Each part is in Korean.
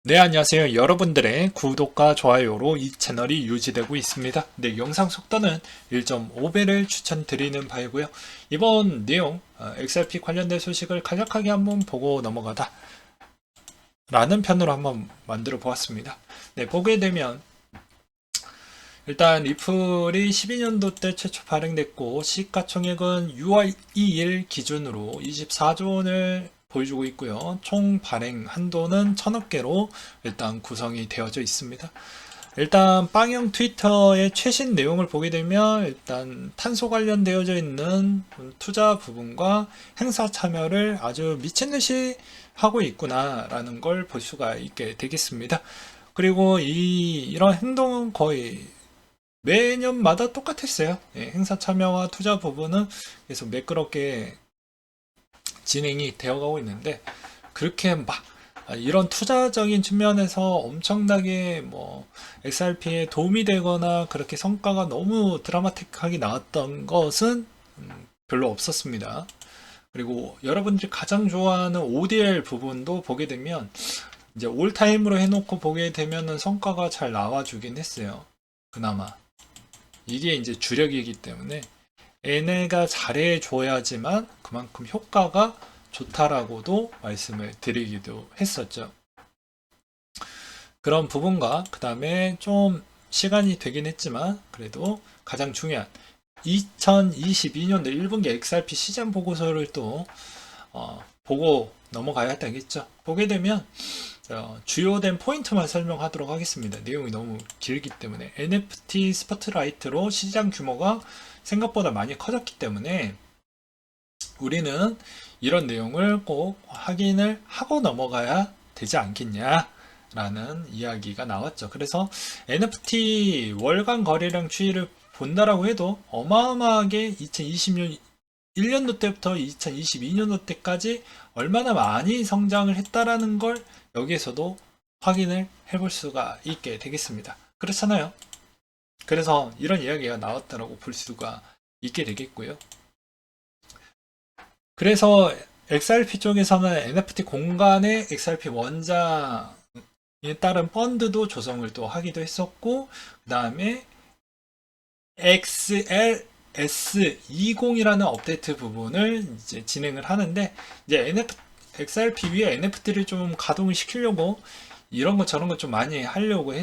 네, 안녕하세요. 여러분들의 구독과 좋아요로 이 채널이 유지되고 있습니다. 네, 영상 속도는 1.5배를 추천드리는 바이고요. 이번 내용, XRP 관련된 소식을 간략하게 한번 보고 넘어가다 라는 편으로 한번 만들어 보았습니다. 네, 보게 되면 일단 리플이 12년도 때 최초 발행됐고 시가총액은 6월 2일 기준으로 24조 원을 보여주고 있고요. 총 발행 한도는 1000억 개로 일단 구성이 되어져 있습니다. 일단 빵형 트위터의 최신 내용을 보게 되면 일단 탄소 관련되어져 있는 투자 부분과 행사 참여를 아주 미친 듯이 하고 있구나라는 걸 볼 수가 있게 되겠습니다. 그리고 이런 행동은 거의 매년마다 똑같았어요. 예, 행사 참여와 투자 부분은 계속 매끄럽게 진행이 되어가고 있는데 그렇게 막 이런 투자적인 측면에서 엄청나게 뭐 XRP에 도움이 되거나 그렇게 성과가 너무 드라마틱하게 나왔던 것은 별로 없었습니다. 그리고 여러분들이 가장 좋아하는 ODL 부분도 보게 되면 이제 올타임으로 해놓고 보게 되면은 성과가 잘 나와주긴 했어요. 그나마. 이게 이제 주력이기 때문에 얘네가 잘해줘야지만 그만큼 효과가 좋다라고도 말씀을 드리기도 했었죠. 그런 부분과 그 다음에 좀 시간이 되긴 했지만 그래도 가장 중요한 2022년도 1분기 XRP 시장 보고서를 또 보고 넘어가야 되겠죠. 보게 되면 주요된 포인트만 설명하도록 하겠습니다. 내용이 너무 길기 때문에 NFT 스포트라이트로 시장 규모가 생각보다 많이 커졌기 때문에 우리는 이런 내용을 꼭 확인을 하고 넘어가야 되지 않겠냐 라는 이야기가 나왔죠. 그래서 NFT 월간 거래량 추이를 본다라고 해도 어마어마하게 2020년 1년도 때부터 2022년도 때까지 얼마나 많이 성장을 했다라는 걸 여기에서도 확인을 해볼 수가 있게 되겠습니다. 그렇잖아요. 그래서 이런 이야기가 나왔다라고 볼 수가 있게 되겠고요. 그래서 XRP 쪽에서는 NFT 공간의 XRP 원장에 따른 펀드도 조성을 또 하기도 했었고, 그 다음에 XLS20이라는 업데이트 부분을 이제 진행을 하는데, 이제 XRP 위에 NFT를 좀 가동을 시키려고 이런 것 저런 것 좀 많이 하려고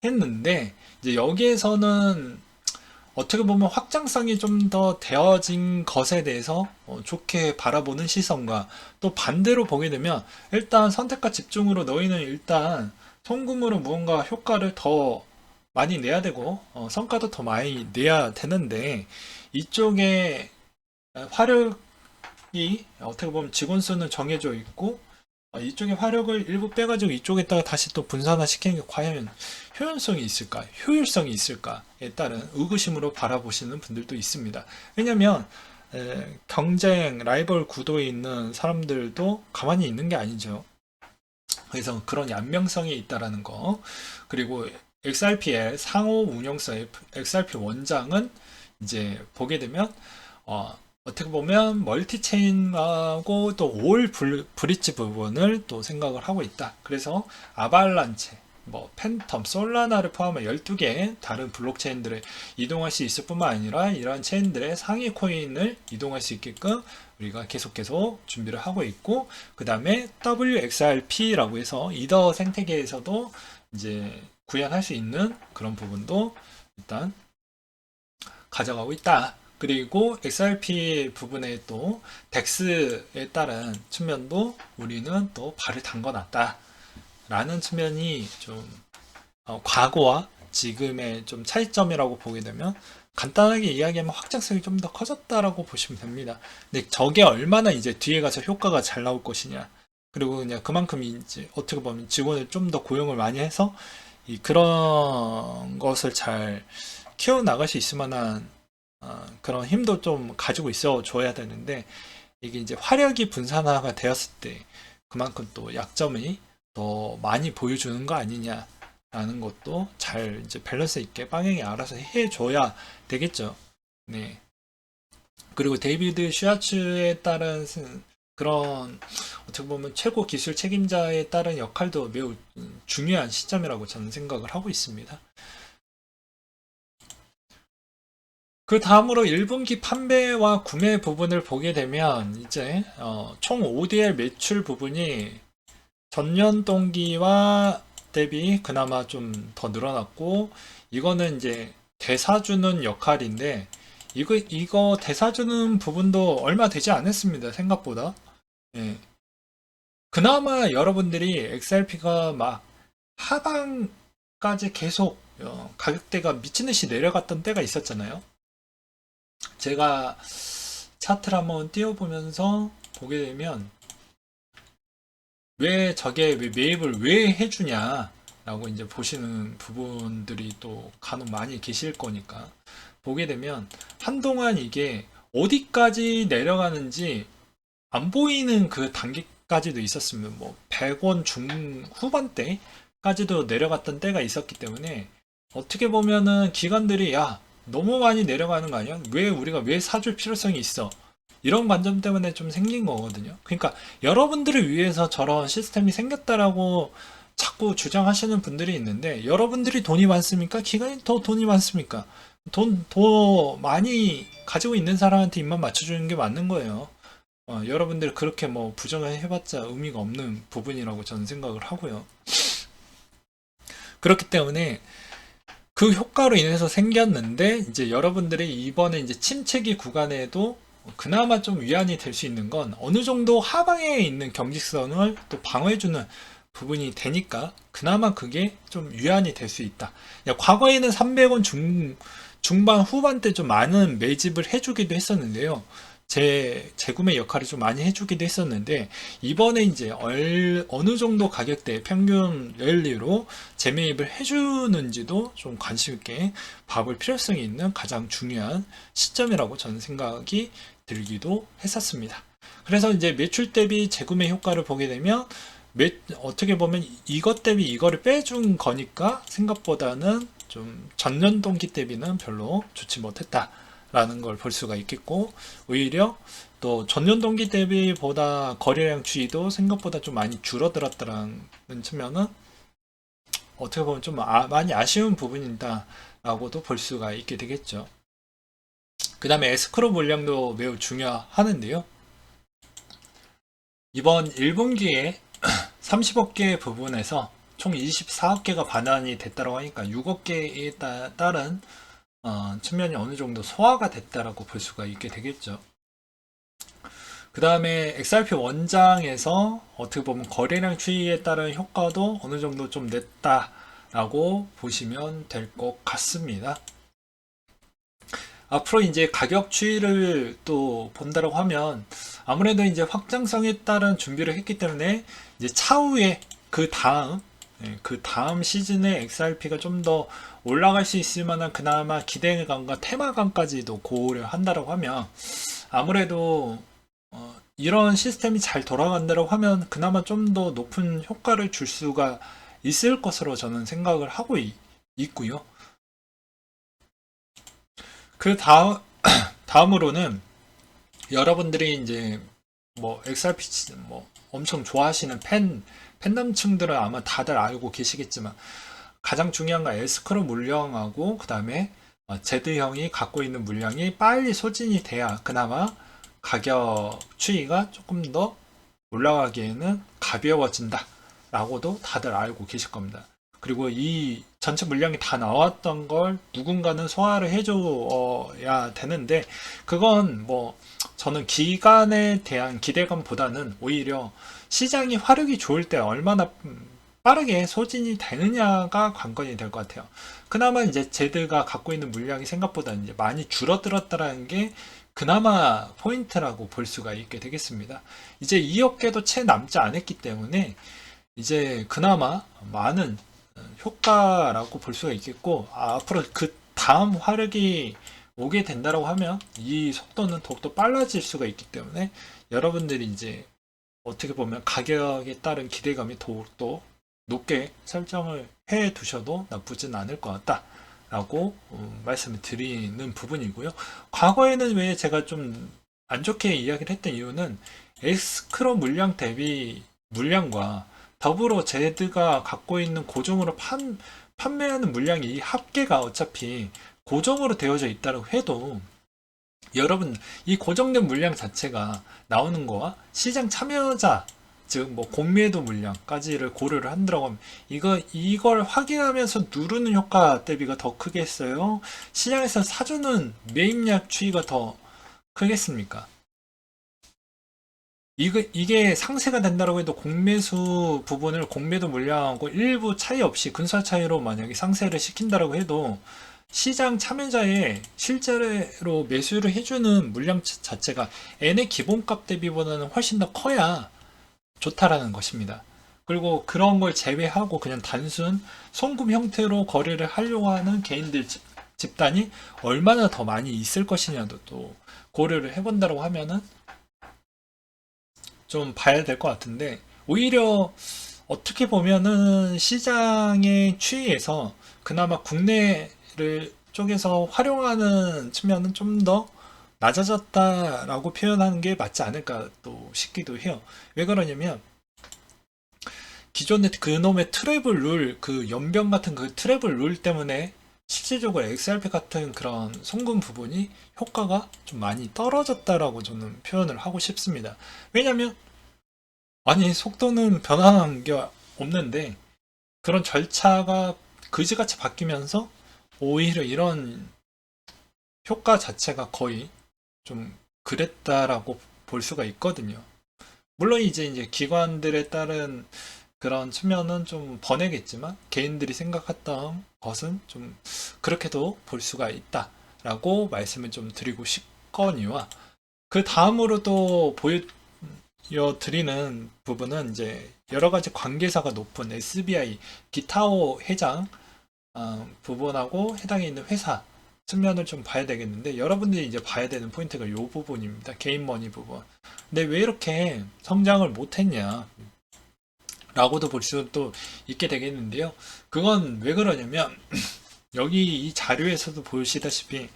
했는데, 이제 여기에서는 어떻게 보면 확장성이 좀 더 되어진 것에 대해서 좋게 바라보는 시선과 또 반대로 보게 되면 일단 선택과 집중으로 너희는 일단 송금으로 무언가 효과를 더 많이 내야 되고 성과도 더 많이 내야 되는데 이쪽에 화력이 어떻게 보면 직원 수는 정해져 있고 이쪽에 화력을 일부 빼가지고 이쪽에다가 다시 또 분산화 시키는 게 과연 효율성이 있을까, 효율성이 있을까에 따른 의구심으로 바라보시는 분들도 있습니다. 왜냐면 경쟁, 라이벌 구도에 있는 사람들도 가만히 있는 게 아니죠. 그래서 그런 양면성이 있다라는 거. 그리고 XRP의 상호 운영사의 XRP 원장은 이제 보게 되면 어떻게 보면 멀티체인하고 또 올 브릿지 부분을 또 생각을 하고 있다. 그래서 아발란체, 뭐 팬텀, 솔라나를 포함한 12개의 다른 블록체인들을 이동할 수 있을 뿐만 아니라 이러한 체인들의 상위 코인을 이동할 수 있게끔 우리가 계속 준비를 하고 있고 그 다음에 WXRP라고 해서 이더 생태계에서도 이제 구현할 수 있는 그런 부분도 일단 가져가고 있다. 그리고 XRP 부분에 또 덱스에 따른 측면도 우리는 또 발을 담궈놨다. 라는 측면이 좀 과거와 지금의 좀 차이점이라고 보게 되면 간단하게 이야기하면 확장성이 좀 더 커졌다라고 보시면 됩니다. 근데 저게 얼마나 이제 뒤에 가서 효과가 잘 나올 것이냐. 그리고 그냥 그만큼 이제 어떻게 보면 직원을 좀 더 고용을 많이 해서 그런 것을 잘 키워나갈 수 있을 만한 그런 힘도 좀 가지고 있어 줘야 되는데 이게 이제 화력이 분산화가 되었을 때 그만큼 또 약점이 더 많이 보여주는 거 아니냐라는 것도 잘 이제 밸런스 있게 방향이 알아서 해줘야 되겠죠. 네. 그리고 데이비드 슈아츠에 따른 그런 어떻게 보면 최고 기술 책임자에 따른 역할도 매우 중요한 시점이라고 저는 생각을 하고 있습니다. 그 다음으로 1분기 판매와 구매 부분을 보게 되면 이제 총 ODR 매출 부분이 전년 동기와 대비 그나마 좀 더 늘어났고, 이거는 이제 대사 주는 역할인데 이거 대사 주는 부분도 얼마 되지 않았습니다. 생각보다. 예. 그나마 여러분들이 XRP가 막 하방까지 계속 가격대가 미친듯이 내려갔던 때가 있었잖아요. 제가 차트를 한번 띄워보면서 보게 되면 왜 저게 왜 매입을 왜 해주냐 라고 이제 보시는 부분들이 또 간혹 많이 계실 거니까, 보게 되면 한동안 이게 어디까지 내려가는지 안 보이는 그 단계까지도 있었으면 뭐 100원 중후반대까지도 내려갔던 때가 있었기 때문에, 어떻게 보면은 기관들이 야 너무 많이 내려가는 거 아니야? 왜 우리가 왜 사줄 필요성이 있어? 이런 관점 때문에 좀 생긴 거거든요. 그러니까 여러분들을 위해서 저런 시스템이 생겼다라고 자꾸 주장하시는 분들이 있는데, 여러분들이 돈이 많습니까? 기관이 더 돈이 많습니까? 돈 더 많이 가지고 있는 사람한테 입만 맞춰주는 게 맞는 거예요. 여러분들 그렇게 뭐 부정을 해봤자 의미가 없는 부분이라고 저는 생각을 하고요. 그렇기 때문에 그 효과로 인해서 생겼는데, 이제 여러분들이 이번에 이제 침체기 구간에도 그나마 좀 위안이 될 수 있는 건 어느 정도 하방에 있는 경직선을 또 방어해주는 부분이 되니까 그나마 그게 좀 위안이 될 수 있다. 과거에는 300원 중반 후반대 좀 많은 매집을 해주기도 했었는데요. 재구매 역할을 좀 많이 해주기도 했었는데, 이번에 이제 어느 정도 가격대 평균 랠리로 재매입을 해주는지도 좀 관심 있게 봐볼 필요성이 있는 가장 중요한 시점이라고 저는 생각이 들기도 했었습니다. 그래서 이제 매출 대비 재구매 효과를 보게 되면 어떻게 보면 이것 대비 이거를 빼준 거니까 생각보다는 좀 전년 동기 대비는 별로 좋지 못했다 라는 걸 볼 수가 있겠고, 오히려 또 전년 동기 대비보다 거래량 추이도 생각보다 좀 많이 줄어들었다는 측면은 어떻게 보면 좀 많이 아쉬운 부분이다 라고도 볼 수가 있게 되겠죠. 그 다음에 에스크로 물량도 매우 중요하는데요. 이번 1분기에 30억 개 부분에서 총 24억 개가 반환이 됐다고 하니까 6억 개에 따른 측면이 어느 정도 소화가 됐다라고 볼 수가 있게 되겠죠. 그 다음에 XRP 원장에서 어떻게 보면 거래량 추이에 따른 효과도 어느 정도 좀 냈다라고 보시면 될 것 같습니다. 앞으로 이제 가격 추이를 또 본다고 하면 아무래도 이제 확장성에 따른 준비를 했기 때문에 이제 차후에 그 다음 시즌에 XRP가 좀 더 올라갈 수 있을 만한 그나마 기대감과 테마감까지도 고려한다고 하면, 아무래도 이런 시스템이 잘 돌아간다고 하면 그나마 좀 더 높은 효과를 줄 수가 있을 것으로 저는 생각을 하고 있고요. 그 다음으로는 여러분들이 이제 뭐 XRP 뭐 엄청 좋아하시는 팬덤층들은 아마 다들 알고 계시겠지만, 가장 중요한 건 에스크로 물량하고 그 다음에 제드형이 갖고 있는 물량이 빨리 소진이 돼야 그나마 가격 추이가 조금 더 올라가기에는 가벼워진다 라고도 다들 알고 계실 겁니다. 그리고 이 전체 물량이 다 나왔던 걸 누군가는 소화를 해줘야 되는데, 그건 뭐 저는 기간에 대한 기대감보다는 오히려 시장이 화력이 좋을 때 얼마나 빠르게 소진이 되느냐가 관건이 될 것 같아요. 그나마 이제 제드가 갖고 있는 물량이 생각보다 이제 많이 줄어들었다라는 게 그나마 포인트라고 볼 수가 있게 되겠습니다. 이제 2억 개도 채 남지 않았기 때문에 이제 그나마 많은 효과라고 볼 수가 있겠고, 앞으로 그 다음 화력이 오게 된다고 하면 이 속도는 더욱더 빨라질 수가 있기 때문에 여러분들이 이제 어떻게 보면 가격에 따른 기대감이 더욱더 높게 설정을 해 두셔도 나쁘진 않을 것 같다 라고 말씀을 드리는 부분이고요. 과거에는 왜 제가 좀 안 좋게 이야기를 했던 이유는 에스크로 물량 대비 물량과 더불어 제드가 갖고 있는 고정으로 판매하는 물량이 이 합계가 어차피 고정으로 되어져 있다고 해도 여러분 이 고정된 물량 자체가 나오는 거와 시장 참여자 즉 뭐 공매도 물량까지를 고려를 한다고 하면 이걸 확인하면서 누르는 효과 대비가 더 크겠어요? 시장에서 사주는 매입량 추이가 더 크겠습니까? 이게 상세가 된다고 해도 공매수 부분을 공매도 물량하고 일부 차이 없이 근소한 차이로 만약에 상세를 시킨다고 해도 시장 참여자의 실제로 매수를 해주는 물량 자체가 N의 기본값 대비보다는 훨씬 더 커야 좋다라는 것입니다. 그리고 그런 걸 제외하고 그냥 단순 송금 형태로 거래를 하려고 하는 개인들 집단이 얼마나 더 많이 있을 것이냐도 또 고려를 해본다고 하면은 좀 봐야 될 것 같은데, 오히려 어떻게 보면은 시장의 추이에서 그나마 국내를 쪽에서 활용하는 측면은 좀 더 낮아졌다라고 표현하는 게 맞지 않을까 또 싶기도 해요. 왜 그러냐면 기존의 그놈의 트래블 룰, 그 연병 같은 그 트래블 룰 때문에 실질적으로 XRP 같은 그런 송금 부분이 효과가 좀 많이 떨어졌다라고 저는 표현을 하고 싶습니다. 왜냐면 아니 속도는 변화한 게 없는데 그런 절차가 그지같이 바뀌면서 오히려 이런 효과 자체가 거의 좀 그랬다라고 볼 수가 있거든요. 물론 이제 기관들에 따른 그런 측면은 좀 번외겠지만 개인들이 생각했던 것은 좀 그렇게도 볼 수가 있다라고 말씀을 좀 드리고 싶거니와, 그 다음으로 또 보여드리는 부분은 이제 여러 가지 관계사가 높은 SBI 기타오 회장 부분하고 해당에 있는 회사 측면을 좀 봐야 되겠는데, 여러분들이 이제 봐야 되는 포인트가 이 부분입니다. 개인머니 부분. 근데 왜 이렇게 성장을 못했냐 라고도 볼 수도 있게 되겠는데요. 그건 왜 그러냐면 여기 이 자료에서도 보시다시피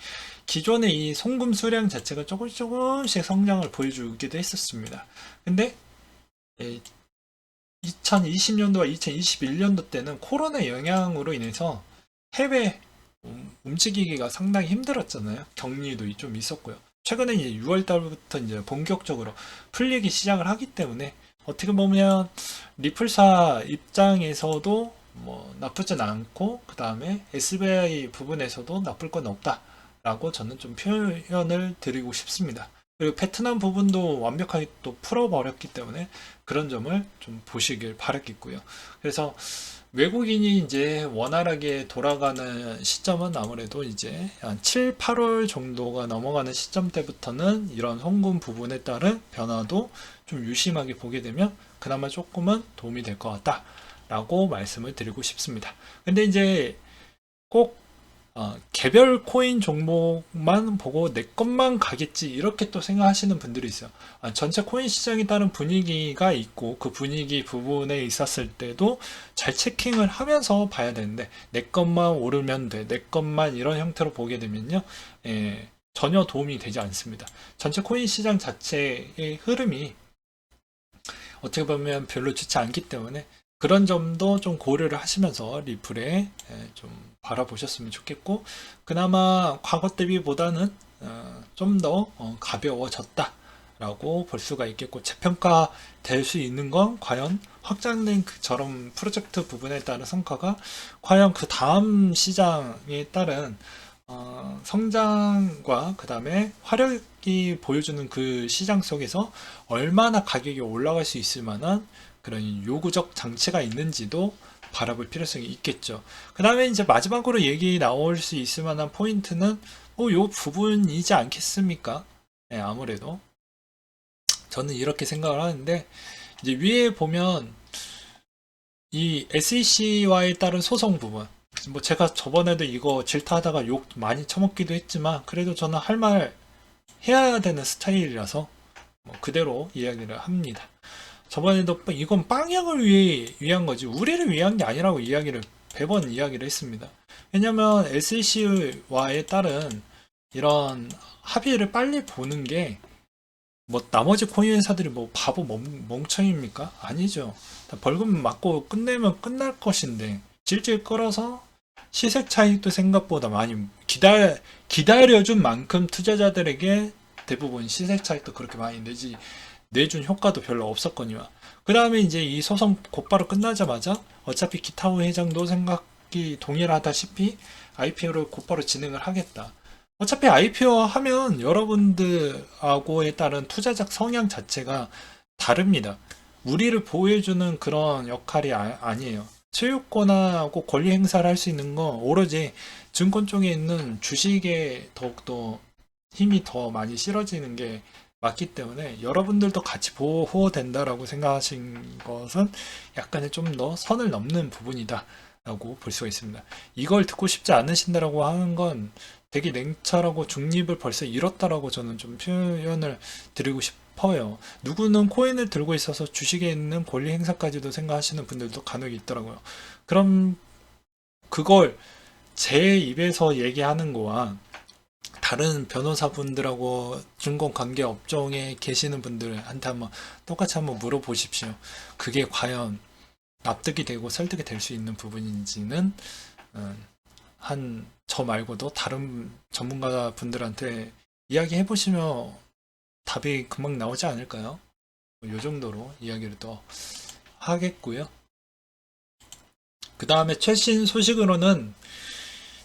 기존의 이 송금 수량 자체가 조금씩 성장을 보여주기도 했었습니다. 근데 2020년도와 2021년도 때는 코로나 영향으로 인해서 해외 움직이기가 상당히 힘들었잖아요. 격리도 좀 있었고요. 최근에 이제 6월 달부터 이제 본격적으로 풀리기 시작을 하기 때문에 어떻게 보면 리플사 입장에서도 뭐 나쁘진 않고, 그 다음에 SBI 부분에서도 나쁠 건 없다라고 저는 좀 표현을 드리고 싶습니다. 그리고 베트남 부분도 완벽하게 또 풀어버렸기 때문에 그런 점을 좀 보시길 바라겠고요. 그래서 외국인이 이제 원활하게 돌아가는 시점은 아무래도 이제 한 7, 8월 정도가 넘어가는 시점 때부터는 이런 송금 부분에 따른 변화도 좀 유심하게 보게 되면 그나마 조금은 도움이 될 것 같다라고 말씀을 드리고 싶습니다. 근데 이제 꼭 개별 코인 종목만 보고 내 것만 가겠지 이렇게 또 생각하시는 분들이 있어요. 전체 코인 시장에 따른 분위기가 있고 그 분위기 부분에 있었을 때도 잘 체킹을 하면서 봐야 되는데 내 것만 오르면 돼, 내 것만 이런 형태로 보게 되면요, 전혀 도움이 되지 않습니다. 전체 코인 시장 자체의 흐름이 어떻게 보면 별로 좋지 않기 때문에 그런 점도 좀 고려를 하시면서 리플에 좀 바라보셨으면 좋겠고, 그나마 과거 대비보다는 좀 더 가벼워졌다라고 볼 수가 있겠고, 재평가 될 수 있는 건 과연 확장된 저런 프로젝트 부분에 따른 성과가 과연 그 다음 시장에 따른 성장과 그 다음에 화력이 보여주는 그 시장 속에서 얼마나 가격이 올라갈 수 있을 만한 그런 요구적 장치가 있는지도 바라볼 필요성이 있겠죠. 그 다음에 이제 마지막으로 얘기 나올 수 있을 만한 포인트는 요 부분이지 않겠습니까? 네, 아무래도 저는 이렇게 생각을 하는데, 이제 위에 보면 이 SEC와에 따른 소송 부분, 뭐 제가 저번에도 이거 질타하다가 욕 많이 처먹기도 했지만 그래도 저는 할 말 해야 되는 스타일이라서 뭐 그대로 이야기를 합니다. 저번에도 이건 빵약을 위한 거지 우리를 위한 게 아니라고 이야기를 매번 이야기를 했습니다. 왜냐면 SEC와에 따른 이런 합의를 빨리 보는 게 뭐 나머지 코인 회사들이 뭐 바보 멍청입니까? 아니죠. 다 벌금 맞고 끝내면 끝날 것인데 질질 끌어서 시세 차익도 생각보다 많이 기다려준 만큼 투자자들에게 대부분 시세 차익도 그렇게 많이 내준 효과도 별로 없었거니와. 그 다음에 이제 이 소송 곧바로 끝나자마자 어차피 기타오 회장도 생각이 동일하다시피 IPO를 곧바로 진행을 하겠다. 어차피 IPO 하면 여러분들하고에 따른 투자자 성향 자체가 다릅니다. 우리를 보호해주는 그런 역할이 아니에요. 소유권하고 권리 행사를 할 수 있는 건 오로지 증권 쪽에 있는 주식에 더욱더 힘이 더 많이 실어지는 게 맞기 때문에 여러분들도 같이 보호된다라고 생각하신 것은 약간의 좀 더 선을 넘는 부분이다 라고 볼 수가 있습니다. 이걸 듣고 싶지 않으신다라고 하는 건 되게 냉철하고 중립을 벌써 잃었다라고 저는 좀 표현을 드리고 싶어요. 누구는 코인을 들고 있어서 주식에 있는 권리 행사까지도 생각하시는 분들도 간혹 있더라고요. 그럼 그걸 제 입에서 얘기하는 거와 다른 변호사분들하고 증권관계 업종에 계시는 분들한테 똑같이 한번 물어보십시오. 그게 과연 납득이 되고 설득이 될 수 있는 부분인지는 한 저 말고도 다른 전문가 분들한테 이야기해 보시면 답이 금방 나오지 않을까요? 이 정도로 이야기를 또 하겠고요. 그 다음에 최신 소식으로는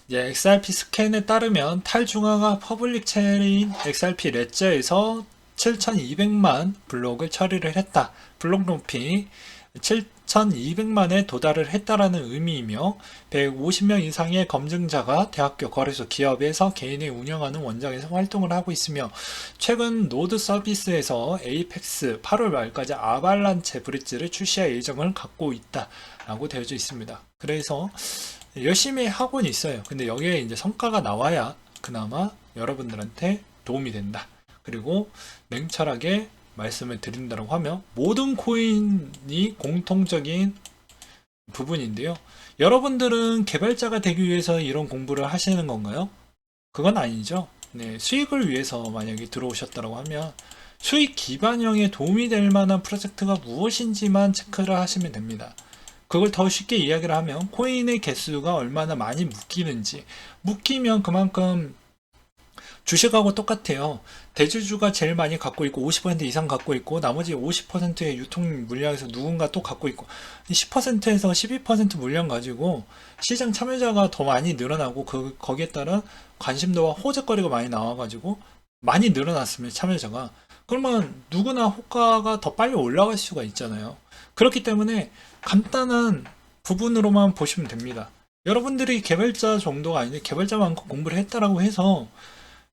이제 XRP 스캔에 따르면 탈중앙화 퍼블릭 체인 XRP 레저에서 7,200만 블록을 처리를 했다. 블록 높이 7,200만에 도달을 했다라는 의미이며 150명 이상의 검증자가 대학교, 거래소, 기업에서 개인이 운영하는 원장에서 활동을 하고 있으며 최근 노드 서비스에서 에이펙스 8월 말까지 아발란체 브릿지를 출시할 예정을 갖고 있다라고 되어져 있습니다. 그래서 열심히 하고는 있어요. 근데 여기에 이제 성과가 나와야 그나마 여러분들한테 도움이 된다. 그리고 냉철하게 말씀을 드린다고 하면 모든 코인이 공통적인 부분인데요. 여러분들은 개발자가 되기 위해서 이런 공부를 하시는 건가요? 그건 아니죠. 네, 수익을 위해서 만약에 들어오셨다고 하면 수익 기반형에 도움이 될 만한 프로젝트가 무엇인지만 체크를 하시면 됩니다. 그걸 더 쉽게 이야기를 하면 코인의 개수가 얼마나 많이 묶이는지, 묶이면 그만큼 주식하고 똑같아요. 대주주가 제일 많이 갖고 있고 50% 이상 갖고 있고 나머지 50%의 유통 물량에서 누군가 또 갖고 있고 10%에서 12% 물량 가지고 시장 참여자가 더 많이 늘어나고 거기에 따른 관심도와 호재거리가 많이 나와가지고 많이 늘어났으면 참여자가 그러면 누구나 호가가 더 빨리 올라갈 수가 있잖아요. 그렇기 때문에 간단한 부분으로만 보시면 됩니다. 여러분들이 개발자 정도가 아닌데 개발자만큼 공부를 했다라고 해서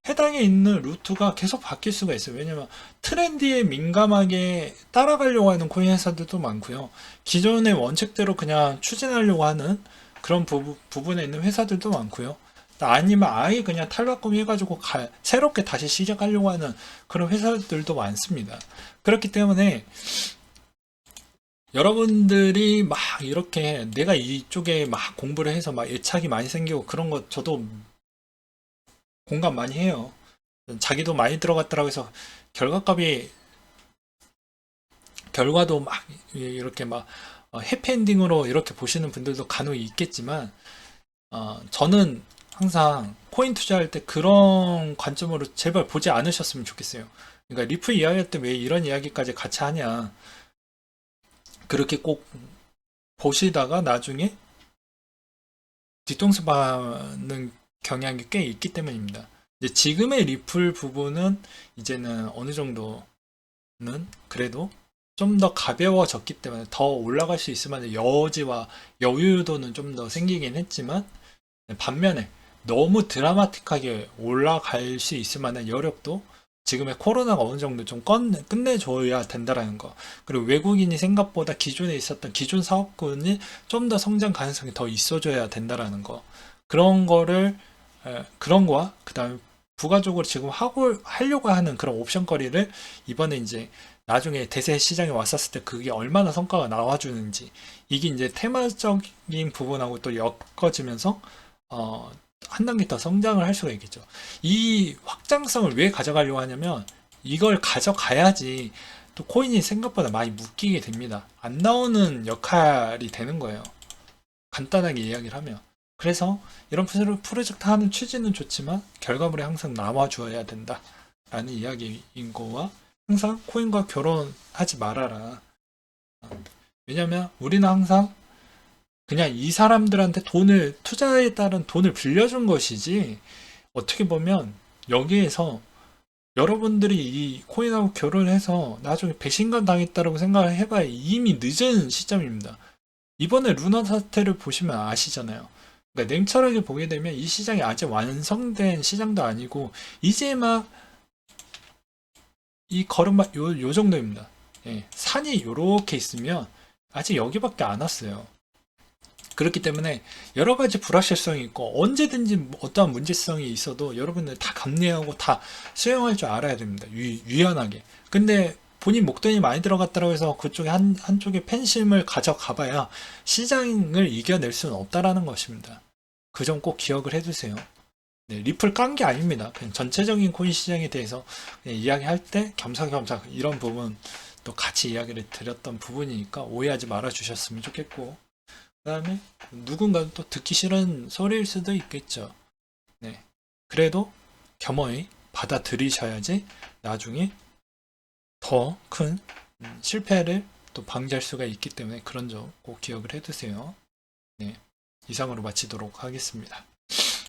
해당에 있는 루트가 계속 바뀔 수가 있어요. 왜냐면 트렌드에 민감하게 따라가려고 하는 코인 회사들도 많고요. 기존의 원칙대로 그냥 추진하려고 하는 그런 부분에 있는 회사들도 많고요. 아니면 아예 그냥 탈바꿈 해가지고 새롭게 다시 시작하려고 하는 그런 회사들도 많습니다. 그렇기 때문에 여러분들이 막 이렇게 내가 이쪽에 막 공부를 해서 막 애착이 많이 생기고 그런 거 저도 공감 많이 해요. 자기도 많이 들어갔더라고 해서 결과도 막 이렇게 막 해피엔딩으로 이렇게 보시는 분들도 간혹 있겠지만 저는 항상 코인 투자할 때 그런 관점으로 제발 보지 않으셨으면 좋겠어요. 그러니까 리프 이야기할 때 왜 이런 이야기까지 같이 하냐. 그렇게 꼭 보시다가 나중에 뒤통수 봐는 경향이 꽤 있기 때문입니다. 이제 지금의 리플 부분은 이제는 어느 정도는 그래도 좀 더 가벼워졌기 때문에 더 올라갈 수 있을 만한 여지와 여유도는 좀 더 생기긴 했지만 반면에 너무 드라마틱하게 올라갈 수 있을 만한 여력도 지금의 코로나가 어느 정도 좀 끝내줘야 된다라는 거. 그리고 외국인이 생각보다 기존에 있었던 기존 사업군이 좀 더 성장 가능성이 더 있어줘야 된다라는 거. 그런 거와 그 다음에 부가적으로 지금 하려고 하는 그런 옵션거리를 이번에 이제 나중에 대세 시장에 왔었을 때 그게 얼마나 성과가 나와주는지 이게 이제 테마적인 부분하고 또 엮어지면서 한 단계 더 성장을 할 수가 있겠죠. 이 확장성을 왜 가져가려고 하냐면 이걸 가져가야지 또 코인이 생각보다 많이 묶이게 됩니다. 안 나오는 역할이 되는 거예요. 간단하게 이야기를 하면. 그래서 이런 프로젝트 하는 취지는 좋지만 결과물이 항상 남아줘야 된다 라는 이야기인 거와, 항상 코인과 결혼하지 말아라. 왜냐면 우리는 항상 그냥 이 사람들한테 돈을, 투자에 따른 돈을 빌려준 것이지, 어떻게 보면 여기에서 여러분들이 이 코인하고 결혼해서 나중에 배신감 당했다라고 생각을 해봐야 이미 늦은 시점입니다. 이번에 루나 사태를 보시면 아시잖아요. 그러니까 냉철하게 보게 되면 이 시장이 아직 완성된 시장도 아니고 이제 막 이 걸음마 요 정도입니다. 예, 산이 요렇게 있으면 아직 여기밖에 안 왔어요. 그렇기 때문에 여러 가지 불확실성이 있고 언제든지 어떠한 문제성이 있어도 여러분들 다 감내하고 다 수용할 줄 알아야 됩니다. 유연하게. 근데 본인 목돈이 많이 들어갔다고 해서 그쪽에 한쪽에 팬심을 가져가봐야 시장을 이겨낼 수는 없다라는 것입니다. 그 점 꼭 기억을 해두세요. 네, 리플 깐 게 아닙니다. 그냥 전체적인 코인 시장에 대해서 그냥 이야기할 때 겸사겸사 이런 부분 또 같이 이야기를 드렸던 부분이니까 오해하지 말아 주셨으면 좋겠고, 그 다음에 누군가는 또 듣기 싫은 소리일 수도 있겠죠. 네. 그래도 겸허히 받아들이셔야지 나중에 더 큰 실패를 또 방지할 수가 있기 때문에 그런 점 꼭 기억을 해두세요. 네. 이상으로 마치도록 하겠습니다.